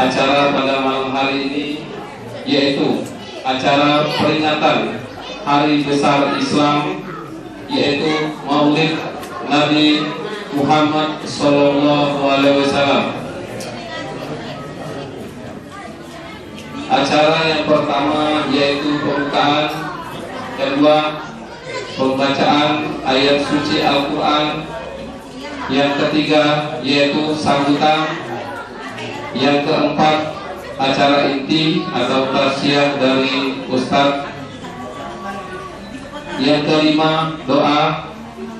acara pada malam hari ini, yaitu acara peringatan Hari Besar Islam, yaitu Maulid Nabi Muhammad SAW. Acara yang pertama yaitu pembukaan, kedua pembacaan ayat suci Al-Quran, yang ketiga yaitu sambutan, yang keempat acara inti atau tausiah dari Ustadz, yang kelima doa,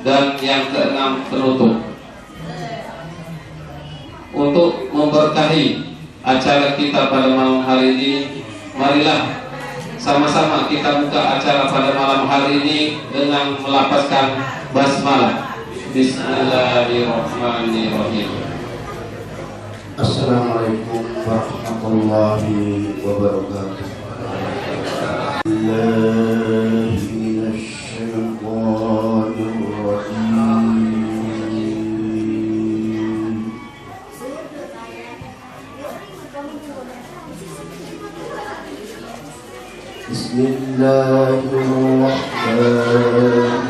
dan yang keenam penutup. Untuk memberkahi acara kita pada malam hari ini, marilah sama-sama kita buka acara pada malam hari ini dengan melafazkan basmalah. Bismillahirrahmanirrahim. Assalamualaikum warahmatullahi wabarakatuh. Bismillahirrahmanirrahim.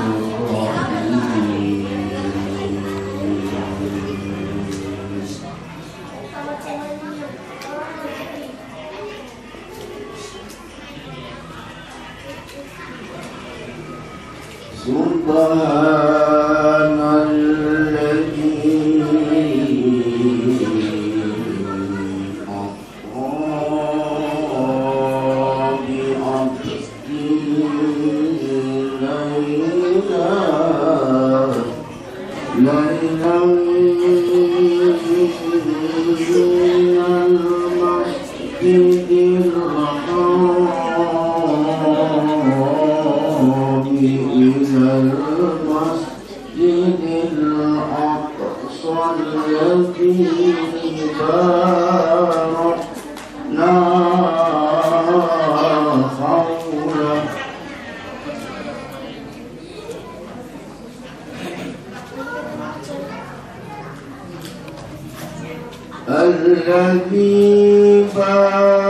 Subhanalladzi الذي باركنا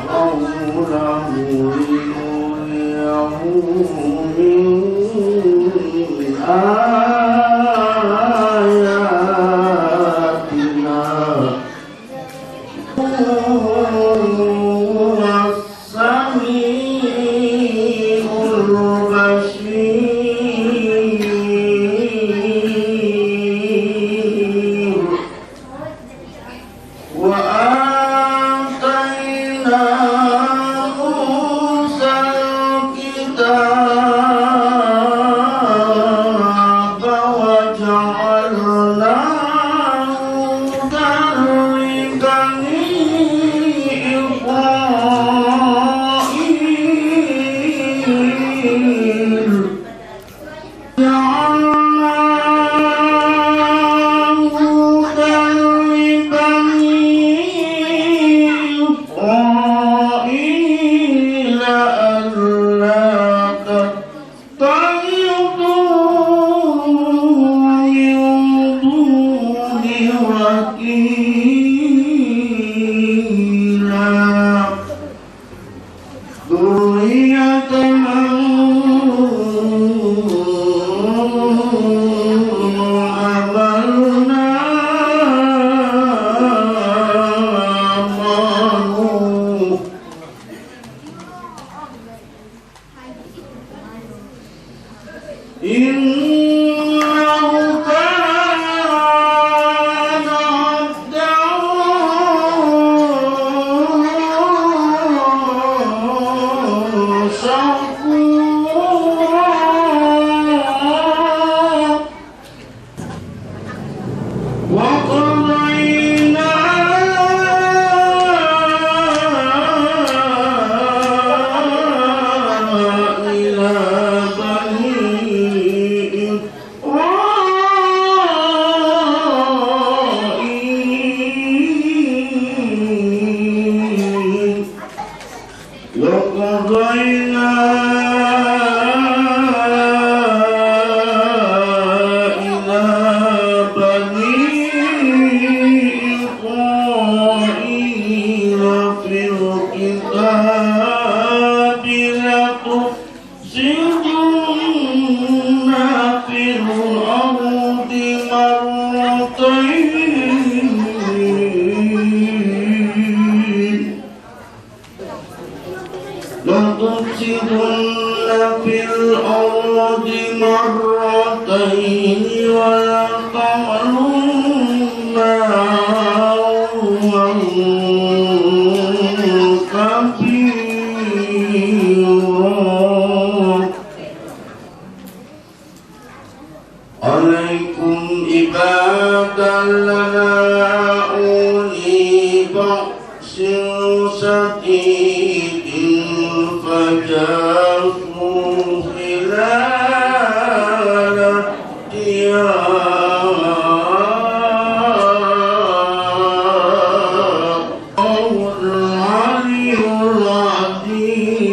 حوله لنريه من آياتنا هو السميع البصير. وآتينا موسى الكتاب وجعلناه هدى لبني إسرائيل. إلى بني الكتاب لتفسدن في الأرض مرتين ولتعلن علوا كبيرا عليكم عبادا لنا أولي بأس شديد فجاسوا خلال الديار العلي العظيم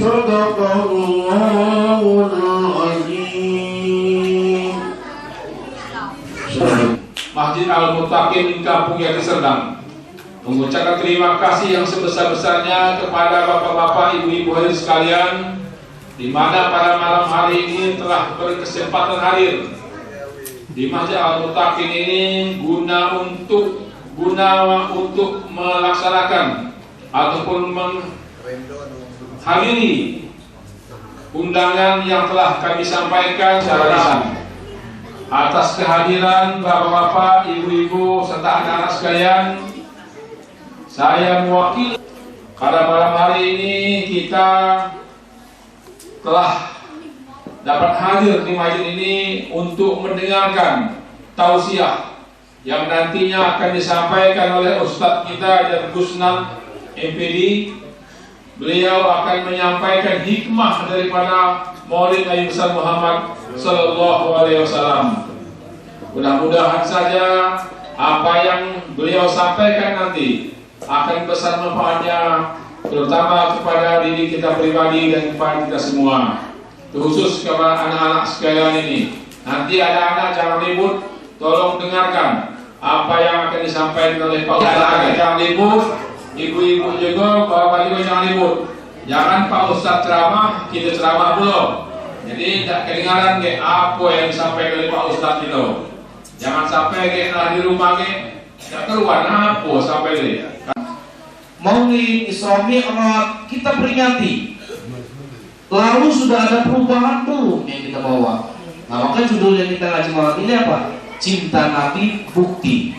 صدق الله العظيم. Masjid Al-Muttaqin di Kampung Yati Serdang mengucapkan terima kasih yang sebesar-besarnya kepada bapak-bapak, ibu-ibu hadirin sekalian, di mana pada malam hari ini telah berkesempatan hadir di Masjid Al-Muttaqin ini guna untuk melaksanakan ataupun menghadiri undangan yang telah kami sampaikan secara lisan. Atas kehadiran bapak-bapak, ibu-ibu serta anak-anak sekalian, saya mewakili pada malam hari ini kita telah dapat hadir di masjid ini untuk mendengarkan tausiah yang nantinya akan disampaikan oleh Ustadz kita dan Gusnan MPD. Beliau akan menyampaikan hikmah daripada Maulid Nabi besar Muhammad Sallallahu Alaihi Wasallam. Mudah-mudahan saja apa yang beliau sampaikan nanti akan besar manfaatnya, terutama kepada diri kita pribadi dan kepada kita semua. Khusus kepada anak-anak sekalian ini. Nanti ada anak jangan ribut, tolong dengarkan apa yang akan disampaikan oleh Pak Ustadz. Jangan ribut, ibu-ibu juga, bapak juga jangan ribut. Jangan Pak Ustadz ceramah, kita ceramah belum. Jadi tidak kedengaran ke apa yang disampaikan oleh Pak Ustadz itu. Jangan sampai ke di rumah ke tidak keluar apa sampai deh. Maulid Isra Mi'raj kita peringati. Lalu sudah ada perubahan belum yang kita bawa? Nah, maka judul yang kita ngaji malam ini apa? Cinta Nabi Bukti.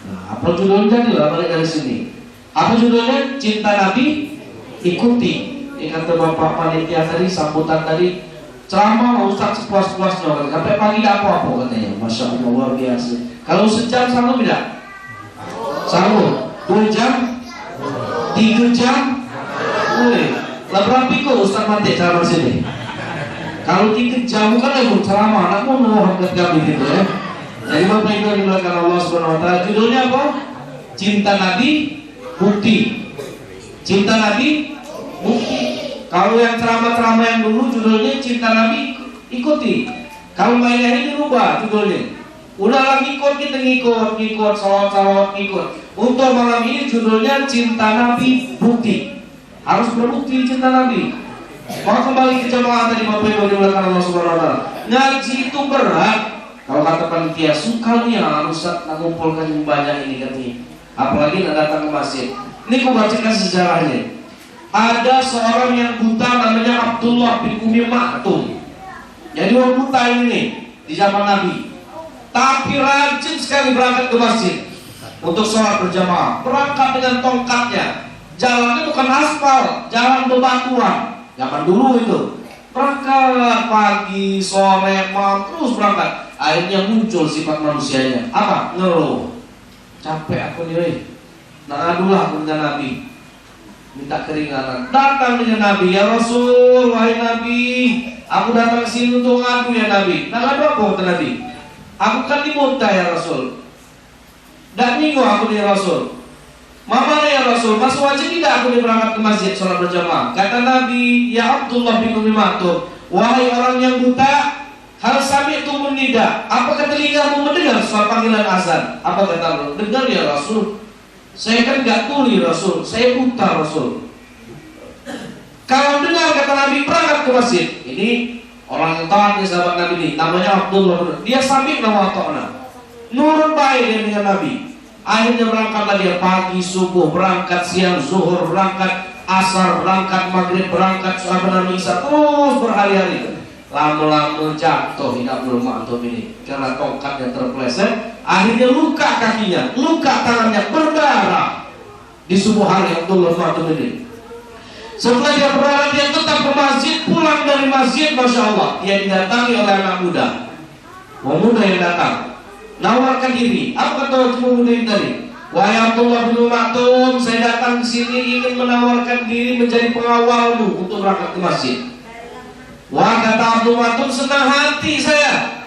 Nah, apa judulnya adalah balik dari sini. Apa judulnya? Cinta Nabi Ikuti. Ini kata Bapak Panitia tadi, sambutan tadi, ceramah Ustaz sepuas-puasnya. Sampai pagi tidak apa-apa katanya. Masya Allah, luar biasa. Kalau sejam sanggup tidak? Sanggup. 2 jam? 3 jam? Boleh. Lah berapa ikut Ustaz Mati ceramah sini? Kalau 3 jam bukan lagi ceramah, anak mau angkat kami gitu ya. Jadi Bapak Ibu yang dimuliakan Allah Subhanahu wa taala, judulnya apa? Cinta Nabi Bukti. Cinta Nabi Bukti. Kalau yang ceramah-ceramah yang dulu judulnya Cinta Nabi Ikuti. Kalau mainnya ini dirubah judulnya. Udah lagi ngikut, salawat ngikut. Untuk malam ini judulnya Cinta Nabi Bukti. Harus berbukti cinta Nabi. Mau kembali ke jamaah tadi Bapak Ibu dimuliakan Allah Subhanahu wa taala. Ngaji itu berat. Kalau kata panitia sukanya Ustaz mengumpulkan banyak ini katanya. Apalagi nak datang ke masjid. Ini aku bacakan sejarahnya. Ada seorang yang buta namanya Abdullah bin Umi Maktum. Jadi orang buta ini di zaman Nabi. Tapi rajin sekali berangkat ke masjid untuk sholat berjamaah. Berangkat dengan tongkatnya. Jalannya bukan aspal, jalan bebatuan. Zaman dulu itu. Berangkat pagi, sore, malam terus berangkat. Akhirnya muncul sifat manusianya. Apa? Ngeluh. Capek aku nih. Nah, adulah dengan Nabi. Minta keringanan. Datang dengan Nabi, ya Rasul, wahai Nabi, aku datang sini untuk ngadu ya Nabi. Nah, ngadu apa kata Nabi? Aku kan dimuntah ya Rasul. Dan minggu aku nih Rasul. Mama ya Rasul, masuk wajib tidak aku berangkat ke masjid sholat berjamaah? Kata Nabi, ya Abdullah bin Umi Maktum, wahai orang yang buta, Hal sami'tum nida, apakah telingamu mendengar suara panggilan azan? Apa kata Allah? Dengar ya Rasul. Saya kan gak tuli Rasul, saya buta Rasul. Kalau dengar kata Nabi, berangkat ke masjid. Ini orang yang taat nih sahabat Nabi ini, namanya Abdullah. Dia sami' nama ta'na, nurut baik dia dengan Nabi. Akhirnya berangkatlah dia pagi, subuh, berangkat siang, zuhur, berangkat asar, berangkat maghrib, berangkat sahabat Nabi Isa, terus berhari-hari. Lama-lama jatuh Abdul Maktum ini karena tongkatnya terpeleset. Akhirnya luka kakinya, luka tangannya, berdarah di subuh hari Abdul Maktum ini. Setelah dia berdarah, dia tetap ke masjid. Pulang dari masjid, Masya Allah, dia didatangi oleh anak muda. Pemuda yang datang nawarkan diri. Apa kata pemuda ini tadi? Wahai Abdullah bin Maktum, saya datang ke sini ingin menawarkan diri menjadi pengawalmu untuk berangkat ke masjid. Wah, kata Abdul Maktum, senang hati saya.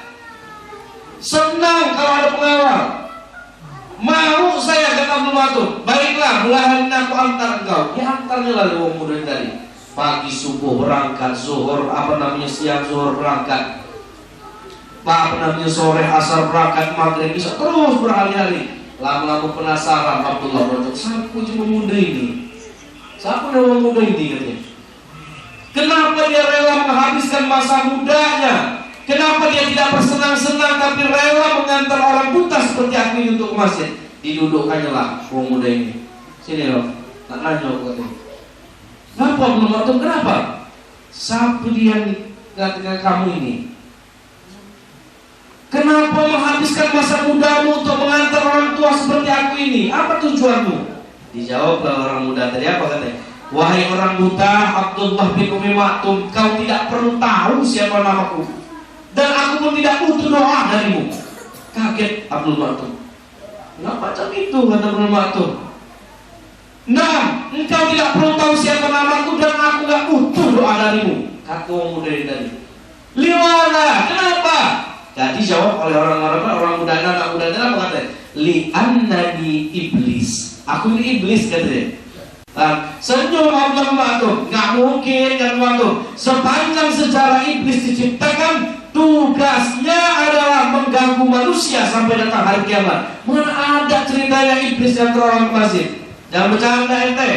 Senang kalau ada pengawal. Mau saya, kata Abdul Maktum. Baiklah, mulai hari ini aku antar engkau. Ya antarnya lah wong muda tadi. Pagi subuh berangkat, zuhur, siang zuhur berangkat. Sore asar berangkat, maghrib bisa terus berhari-hari. Lama-lama penasaran Abdullah Maktum. Siapa pemuda ini? Siapa nama muda ini katanya? Kenapa dia rela menghabiskan masa mudanya? Kenapa dia tidak bersenang-senang tapi rela mengantar orang buta seperti aku ini untuk ke masjid? Didudukkannya lah orang muda ini. Sini loh, tak nanya aku katanya. Kenapa belum waktu? Kenapa? Siapa dia dengan kamu ini? Kenapa menghabiskan masa mudamu untuk mengantar orang tua seperti aku ini? Apa tujuanmu? Dijawablah orang muda tadi, apa katanya? Wahai orang buta Abdullah bin Maktum, kau tidak perlu tahu siapa namaku, dan aku pun tidak butuh doa darimu. Kaget Abdul Maktum. Kenapa macam itu, kata Abdul Maktum? Nah, engkau tidak perlu tahu siapa namaku dan aku gak butuh doa darimu, kata orang muda tadi. Liwana, kenapa? Jadi jawab oleh orang muda, anak muda apa katanya? Li'annani iblis. Aku ini iblis katanya. Senyum Abdul Maktum. Gak mungkin kan Maktum. Sepanjang sejarah iblis diciptakan, tugasnya adalah mengganggu manusia sampai datang hari kiamat. Mana ada ceritanya iblis yang terorong ke masjid? Jangan bercanda ente.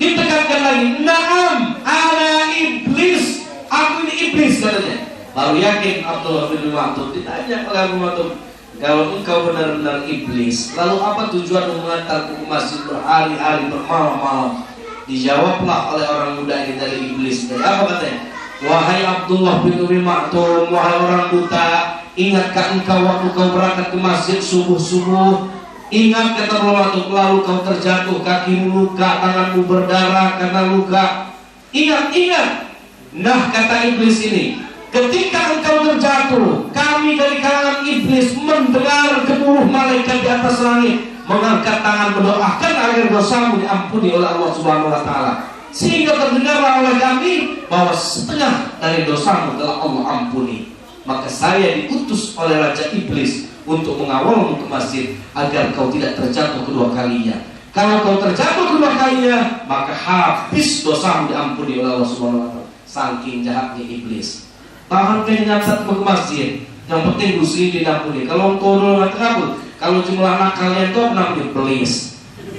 Ditekankan lagi, naam, ana iblis. Aku ini iblis katanya. Baru yakin Abdullah bin Maktum. Ditanya oleh Abdul Maktum, kalau engkau benar-benar iblis, lalu apa tujuan mengantarku ke masjid berhari-hari, bermalam-malam? Dijawablah oleh orang muda ini dari iblis. Dari apa katanya? Wahai Abdullah bin Maktum, wahai orang buta, ingatkah engkau waktu kau berangkat ke masjid subuh-subuh? Ingat kata Abdullah Maktum, lalu kau terjatuh, kakimu luka, tanganmu berdarah karena luka. Ingat. Nah, kata iblis ini, ketika engkau terjatuh, kami dari kalangan iblis mendengar gemuruh malaikat di atas langit mengangkat tangan mendoakan agar dosamu diampuni oleh Allah Subhanahu wa taala. Sehingga terdengarlah oleh kami bahwa setengah dari dosamu telah Allah ampuni. Maka saya diutus oleh Raja Iblis untuk mengawalmu ke masjid agar kau tidak terjatuh kedua kalinya. Kalau kau terjatuh kedua kalinya, maka habis dosamu diampuni oleh Allah Subhanahu wa taala. Saking jahatnya iblis. Tahan kayaknya saat ke masjid. Yang penting muslim diampuni. Kalau engkau dulu nggak terkabul, kalau jumlah anak kalian itu namanya iblis.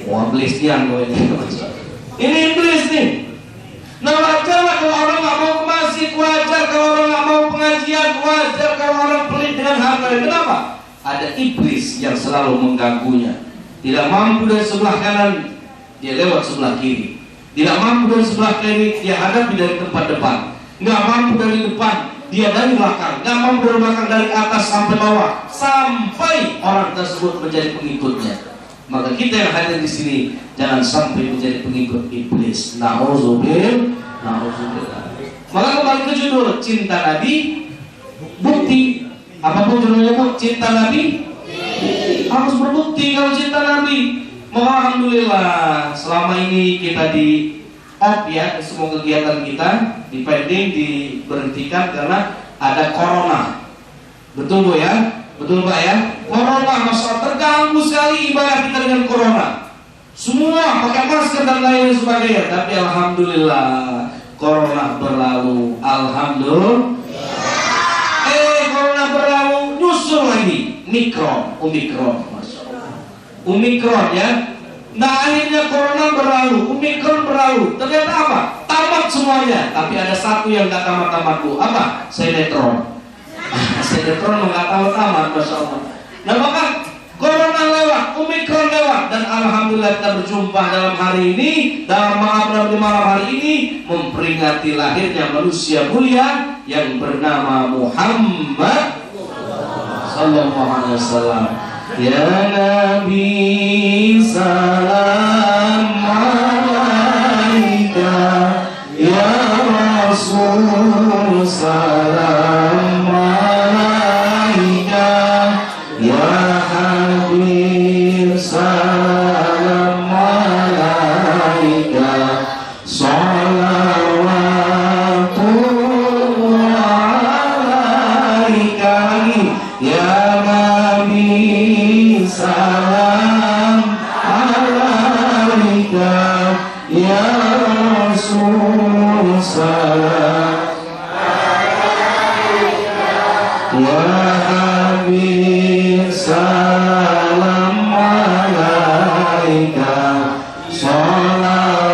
Wah, iblis dia ini iblis nih. Nah, wajarlah kalau orang nggak mau ke masjid, wajar kalau orang nggak mau pengajian, wajar kalau orang pelit dengan harta. Kenapa? Ada iblis yang selalu mengganggunya. Tidak mampu dari sebelah kanan, dia lewat sebelah kiri. Tidak mampu dari sebelah kiri, dia hadapi dari tempat depan. Nggak mampu dari depan, dia dari belakang. Nggak mampu dari belakang, dari atas sampai bawah, sampai orang tersebut menjadi pengikutnya. Maka kita yang hadir di sini jangan sampai menjadi pengikut iblis. Na'udzubillah. Maka kembali ke judul cinta Nabi, bukti. Apapun judulnya bu, cinta Nabi harus berbukti kalau cinta Nabi. Alhamdulillah selama ini kita di off ya, semua kegiatan kita dipending, diberhentikan karena ada corona. Betul bu ya? Betul pak ya? Corona, masalah terganggu sekali ibadah kita dengan corona. Semua pakai masker dan lain sebagainya. Tapi alhamdulillah corona berlalu. Alhamdulillah. Omikron, Masya Allah. Omikron ya. Nah akhirnya corona berlalu, Omikron berlalu. Ternyata apa? Tamat semuanya. Tapi ada satu yang gak tamat-tamat bu. Apa? Sinetron. Sinetron nggak tamat, Masya Allah. Nah maka corona lewat, Omikron lewat, dan alhamdulillah kita berjumpa dalam hari ini, dalam malam hari ini, memperingati lahirnya manusia mulia yang bernama Muhammad sallallahu alaihi wasallam. Ya Nabi salam alaika, ya Rasul salam alaika, ya Habib salam alaika, salawatullah alaika, ya Nabi salam alaika, ya Rasul salam ya Habib salam alaika, salawatullah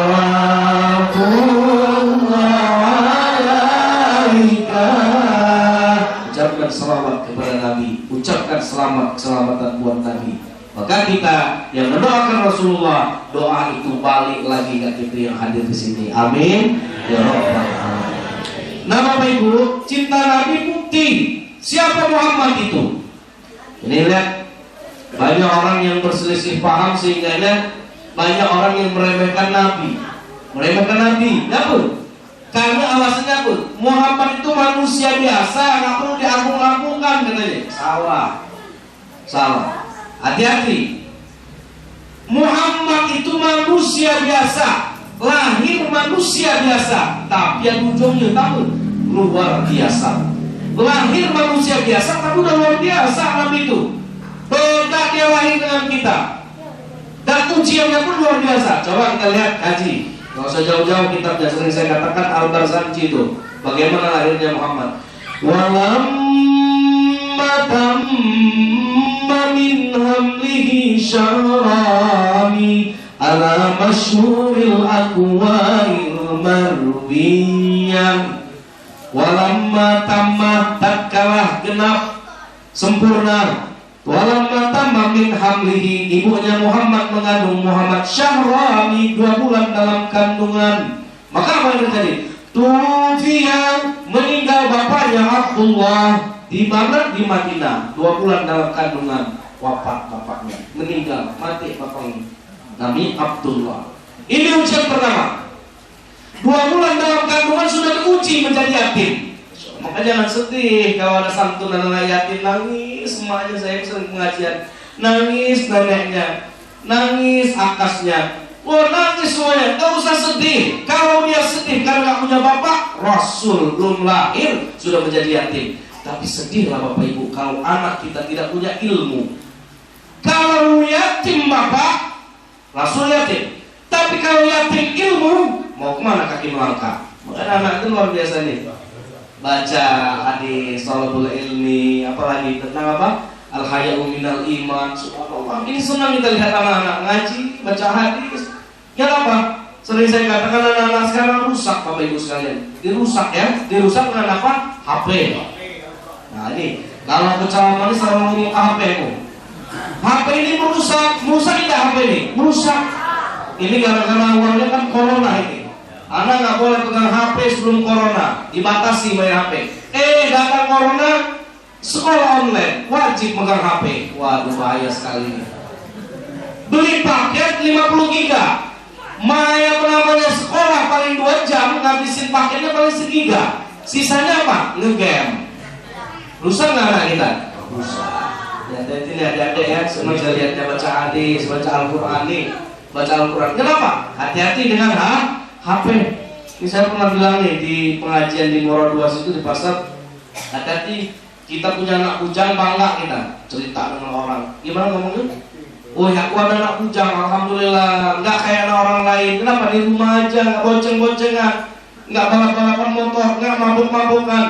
alaika. Ucapkan selawat kepada Nabi, ucapkan keselamatan buat Nabi. Maka kita yang mendoakan Rasulullah, doa itu balik lagi ke kita yang hadir di sini. Amin ya rabbal alamin. Nah Bapak Ibu, cinta Nabi bukti. Siapa Muhammad itu? Ini lihat, banyak orang yang berselisih paham sehingga banyak orang yang meremehkan Nabi. Meremehkan Nabi, kenapa? Karena alasannya apa? Muhammad itu manusia biasa, nggak perlu diagung-agungkan katanya. Salah. Hati-hati. Muhammad itu manusia biasa, lahir manusia biasa, tapi yang ujungnya tahu luar biasa. Lahir manusia biasa, tapi udah luar biasa Nabi itu. Beda dia lahir dengan kita, dan ujiannya pun luar biasa. Coba kita lihat haji. Nggak usah jauh-jauh, kitab yang sering saya katakan Al-Barzanji itu. Bagaimana lahirnya Muhammad? Walamma tamma min hamlihi syarami ala masyhuril aqwalil marwiyah. Walamma tamma, tatkala genap sempurna, walamma tamma min hamlihi, ibunya Muhammad mengandung Muhammad syahrani, 2 bulan dalam kandungan. Maka apa yang terjadi? Tufiya, meninggal bapaknya Abdullah. Di mana? Di Madinah. 2 bulan dalam kandungan, wafat bapaknya, meninggal, mati bapaknya. Namanya Abdullah. Ini ujian pertama. 2 bulan dalam kandungan sudah diuji menjadi yatim. Maka jangan sedih kalau ada santunan anak yatim nangis. Emaknya saya sering pengajian, nangis neneknya, nangis akasnya, nangis semuanya. Gak usah sedih. Kalau dia sedih karena gak punya bapak, Rasul belum lahir sudah menjadi yatim. Tapi sedihlah Bapak Ibu kalau anak kita tidak punya ilmu. Kalau yatim bapak, Rasul yatim. Tapi kalau yatim ilmu, mau kemana kaki melangkah? Makanya anak itu luar biasa nih. Baca hadis, thalabul ilmi, apalagi tentang apa? Al-haya'u minal iman. Subhanallah. Ini senang kita lihat anak-anak ngaji, baca hadis. Ya apa? Sering saya katakan anak-anak sekarang rusak Bapak Ibu sekalian. Dirusak ya. Dirusak dengan apa? HP. Nah ini, kalau kecaman ini selalu ngomong HP mu. HP ini merusak tidak HP ini? Merusak. Ini gara-gara awalnya kan corona ini. Anak nggak boleh pegang HP sebelum corona, dibatasi main HP. Datang corona, sekolah online wajib pegang HP. Waduh bahaya sekali ini. Beli paket 50 giga, Maya namanya sekolah paling 2 jam, ngabisin paketnya paling 1 giga. Sisanya apa? Ngegame. Rusak nggak anak kita? Rusak. Ya, jadi adik-adik ya, semua saya lihatnya baca hadis, baca Al-Quran nih. Baca Al-Quran. Kenapa? Hati-hati dengan HP. Ini saya pernah bilang nih di pengajian di Moro 2 situ di pasar. Hati-hati, kita punya anak bujang, bangga kita cerita dengan orang. Gimana ngomongnya? Oh ya, aku ada anak bujang, alhamdulillah. Nggak kayak anak orang lain. Kenapa? Di rumah aja, nggak bonceng-boncengan, nggak balap-balapan motor, nggak mabuk-mabukan.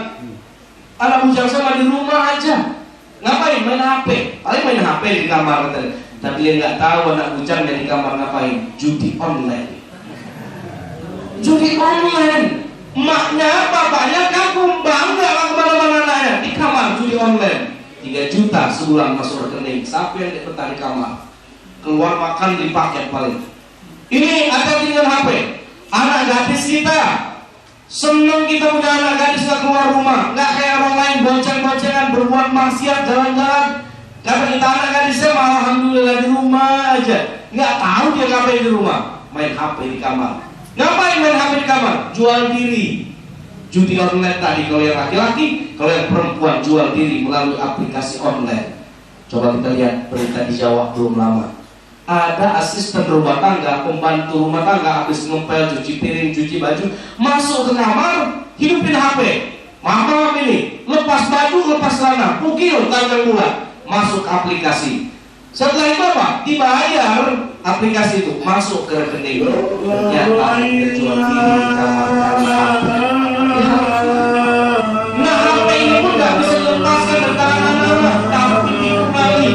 Anak bujang sama di rumah aja. Ngapain? Main HP. Paling main HP di kamar katanya. Tapi dia nggak tahu anak bujangnya di kamar ngapain? Judi online. Judi online. Maknya, bapaknya kagum, bangga lah kemana-mana anaknya. Di kamar judi online 3 juta sebulan masuk rekening. Siapa yang betah di kamar? Keluar makan di paket paling. Ini ada dengan HP. Anak gadis kita seneng kita punya anak gadis gak keluar rumah. Gak kayak orang lain bonceng-boncengan berbuat maksiat jalan-jalan. Karena kita anak gadisnya malah alhamdulillah di rumah aja. Gak tahu dia ngapain di rumah. Main HP di kamar. Ngapain main HP di kamar? Jual diri. Judi online tadi kalau yang laki-laki, kalau yang perempuan jual diri melalui aplikasi online. Coba kita lihat berita di Jawa belum lama. Ada asisten rumah tangga, pembantu rumah tangga habis ngepel, cuci piring, cuci baju, masuk ke kamar, hidupin HP. Mama ini lepas baju, lepas celana, pukil tanggal bulan, masuk ke aplikasi. Setelah itu apa? Dibayar aplikasi itu, masuk ke rekening. Ternyata terjual diri di kamar karena HP. Nah, HP ini pun gak bisa dilepaskan dari tangan anak-anak, tapi dikurangi.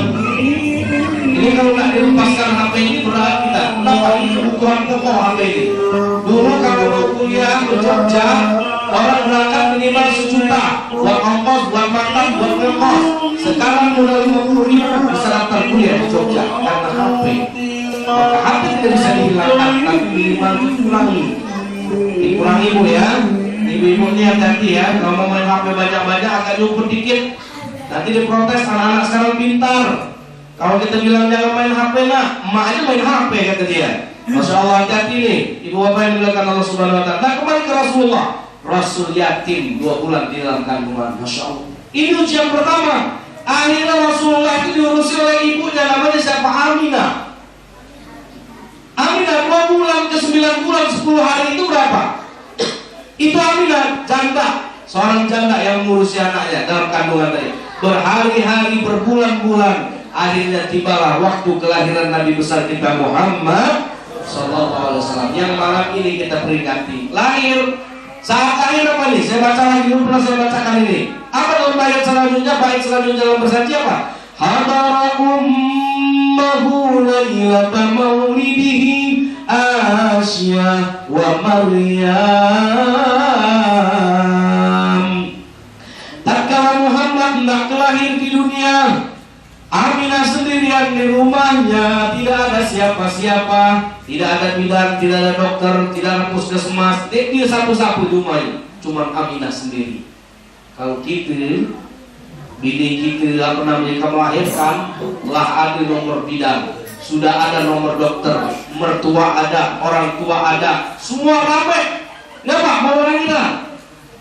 Ini kalau nggak dilepaskan HP ini berat kita. Kenapa? Ini kebutuhan pokok HP ini. Dulu kalau mau kuliah ke Jogja, orang berangkat minimal 1 juta buat ongkos, buat makan, buat ngekos. Sekarang udah 50.000 bisa daftar kuliah di Jogja karena HP. Maka HP tidak bisa dihilangkan, tapi minimal dikurangi bu ya. Ibu-ibu ini hati-hati ya. Kalau mau main HP banyak-banyak agak nyumput dikit, nanti diprotes anak-anak sekarang pintar. Kalau kita bilang jangan main HP nak, emak aja main HP kata dia. Masya Allah, hati-hati nih ibu bapak yang dilakukan Allah Subhanahu Wa Taala. Nah kembali ke Rasulullah, Rasul yatim 2 bulan di dalam kandungan. Masya Allah. Ini ujian pertama. Akhirnya Rasulullah itu diurusi oleh ibunya, namanya siapa? Aminah. Aminah 2 bulan ke 9 bulan 10 hari itu berapa? Itu Aminah janda, seorang janda yang mengurusi anaknya dalam kandungan tadi. Berhari-hari, berbulan-bulan. Akhirnya tibalah waktu kelahiran Nabi besar kita Muhammad Sallallahu Alaihi Wasallam yang malam ini kita peringati. Lahir saat akhir apa nih? Saya baca lagi dulu, pernah saya bacakan ini. Apa dalam bait selanjutnya? Bait selanjutnya dalam bersaji apa? Hadara ummahu lailata maulidihi Asya wa Maryam. Tatkala Muhammad hendak lahir di dunia, Aminah sendirian di rumahnya, tidak ada siapa-siapa, tidak ada bidan, tidak ada dokter, tidak ada puskesmas. Dia sapu-sapu di rumahnya, cuma Aminah sendiri. Kalau kita, bini kita apa namanya melahirkan, lah ada nomor bidan, sudah ada nomor dokter, mertua ada, orang tua ada, semua ramai. Kenapa? Mau lahir?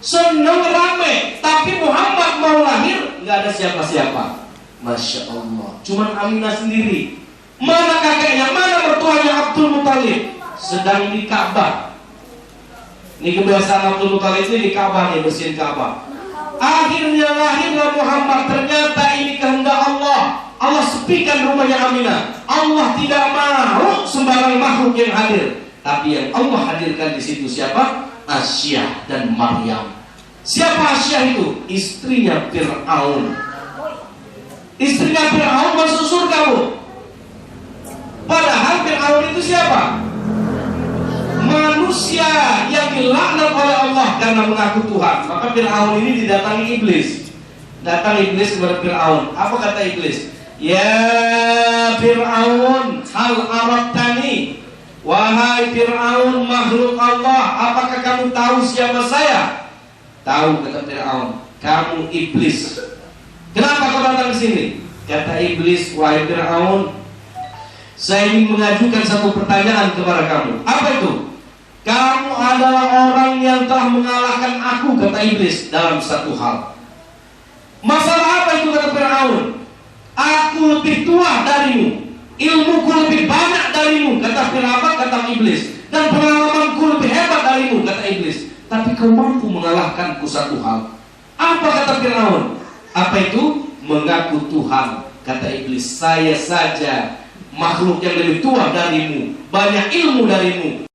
Senang ramai, tapi Muhammad mau lahir, nggak ada siapa-siapa. Masya Allah, cuman Aminah sendiri. Mana kakeknya, mana mertuanya Abdul Muthalib? Sedang di Ka'bah. Ini kebiasaan Abdul Muthalib ini di Ka'bah nih, bersihin Ka'bah. Akhirnya lahirlah Muhammad. Ternyata ini kehendak Allah. Allah sepikan rumahnya Aminah. Allah tidak mau sembarang makhluk yang hadir, tapi yang Allah hadirkan di situ siapa? Asyah dan Maryam. Siapa Asyah itu? Istrinya Fir'aun. Istrinya Fir'aun masuk surga bu. Padahal Fir'aun itu siapa? Manusia yang dilaknat oleh Allah karena mengaku Tuhan. Maka Fir'aun ini didatangi iblis. Datang iblis kepada Fir'aun. Apa kata iblis? Ya Fir'aun, hal arabtani. Wahai Fir'aun, makhluk Allah, apakah kamu tahu siapa saya? Tahu, kata Fir'aun. Kamu iblis. Kenapa kau datang ke sini? Kata iblis, wahai Fir'aun, saya ingin mengajukan satu pertanyaan kepada kamu. Apa itu? Kamu adalah orang yang telah mengalahkan aku, kata iblis, dalam satu hal. Masalah apa itu, kata Fir'aun? Aku lebih tua darimu, ilmuku lebih banyak darimu, kata Fir'aun, kata iblis, dan pengalamanku lebih hebat darimu, kata iblis. Tapi kau mampu mengalahkanku satu hal. Apa kata Fir'aun? Apa itu? Mengaku Tuhan. Kata iblis, saya saja makhluk yang lebih tua darimu, banyak ilmu darimu,